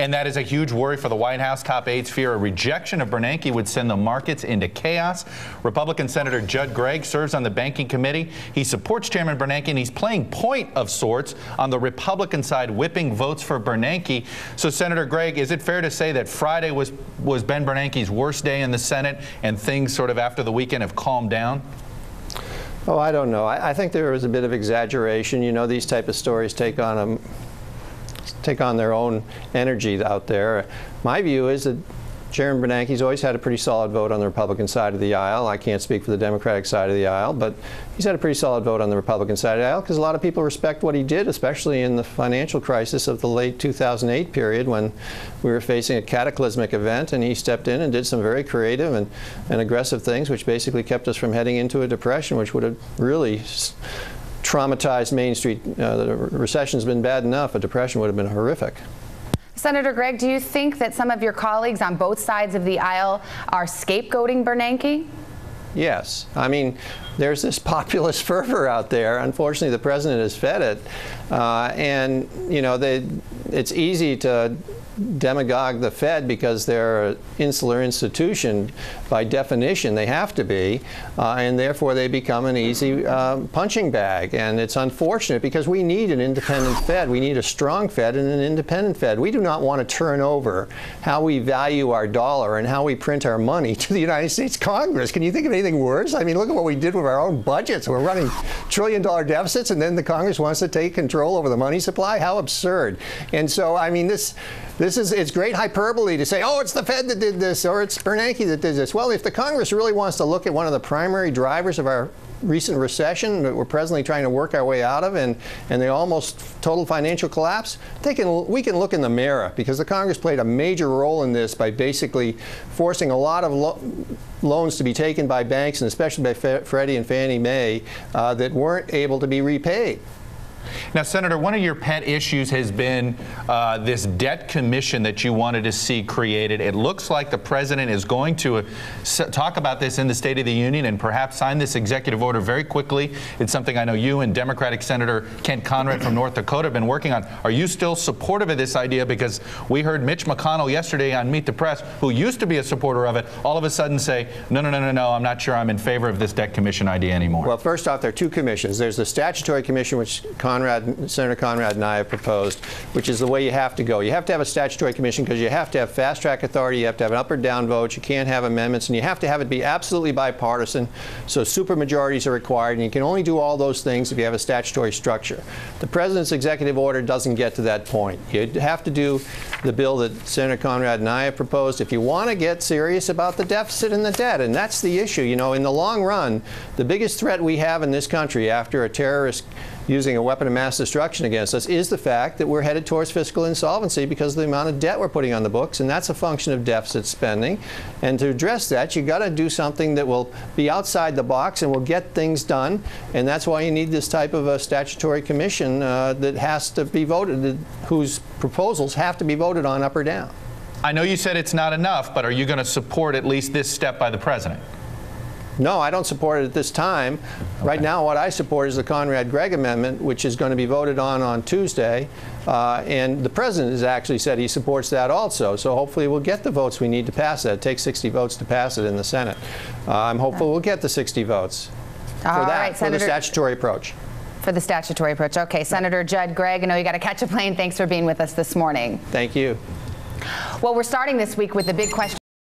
And that is a huge worry for the White House. Top aides fear a rejection of Bernanke would send the markets into chaos. Republican Senator Gregg serves on the banking committee. He supports Chairman Bernanke, and he's playing point of sorts on the Republican side, whipping votes for Bernanke. So, Senator Gregg, is it fair to say that Friday was Ben Bernanke's worst day in the Senate, and things sort of after the weekend have calmed down? Oh, I don't know. I think there was a bit of exaggeration. You know, these type of stories take on their own energy out there. My view is that Chairman Bernanke's always had a pretty solid vote on the Republican side of the aisle. I can't speak for the Democratic side of the aisle, but he's had a pretty solid vote on the Republican side of the aisle because a lot of people respect what he did, especially in the financial crisis of the late 2008 period when we were facing a cataclysmic event, and he stepped in and did some very creative and aggressive things, which basically kept us from heading into a depression, which would have really traumatized Main Street. The recession's been bad enough. A depression would have been horrific. Senator Gregg, do you think that some of your colleagues on both sides of the aisle are scapegoating Bernanke? Yes. I mean, there's this populist fervor out there. Unfortunately, the president has fed it. And, you know, it's easy to demagogue the Fed because they're an insular institution. By definition, they have to be, and therefore they become an easy punching bag. And it's unfortunate because we need an independent Fed. We need a strong Fed and an independent Fed. We do not want to turn over how we value our dollar and how we print our money to the United States Congress. Can you think of anything worse? I mean, look at what we did with our own budgets. We're running trillion-dollar deficits, and then the Congress wants to take control over the money supply? How absurd. And so, I mean, it's great hyperbole to say, oh, it's the Fed that did this, or it's Bernanke that did this. Well, if the Congress really wants to look at one of the primary drivers of our recent recession that we're presently trying to work our way out of, and the almost total financial collapse, we can look in the mirror, because the Congress played a major role in this by basically forcing a lot of loans to be taken by banks, and especially by Freddie and Fannie Mae, that weren't able to be repaid. Now, Senator, one of your pet issues has been this debt commission that you wanted to see created. It looks like the president is going to talk about this in the State of the Union and perhaps sign this executive order very quickly. It's something I know you and Democratic Senator Kent Conrad from North Dakota have been working on. Are you still supportive of this idea? Because we heard Mitch McConnell yesterday on Meet the Press, who used to be a supporter of it, all of a sudden say, no, I'm not sure I'm in favor of this debt commission idea anymore. Well, first off, there are two commissions. There's the statutory commission, which Senator Conrad and I have proposed, which is the way you have to go. You have to have a statutory commission because you have to have fast-track authority, you have to have an up or down vote, you can't have amendments, and you have to have it be absolutely bipartisan, so supermajorities are required, and you can only do all those things if you have a statutory structure. The president's executive order doesn't get to that point. You have to do the bill that Senator Conrad and I have proposed if you want to get serious about the deficit and the debt, and that's the issue. You know, in the long run, the biggest threat we have in this country after a terrorist using a weapon of mass destruction against us is the fact that we're headed towards fiscal insolvency because of the amount of debt we're putting on the books, and that's a function of deficit spending. And to address that, you've got to do something that will be outside the box and will get things done, and that's why you need this type of a statutory commission that has to be voted, whose proposals have to be voted on up or down. I know you said it's not enough, but are you going to support at least this step by the president? No, I don't support it at this time. Okay. Right now, what I support is the Conrad-Gregg amendment, which is going to be voted on Tuesday. And the president has actually said he supports that also. So hopefully we'll get the votes we need to pass that. It takes 60 votes to pass it in the Senate. I'm hopeful we'll get the 60 votes for the statutory approach. For the statutory approach. Okay, Senator Gregg, I know you got to catch a plane. Thanks for being with us this morning. Thank you. Well, we're starting this week with the big question.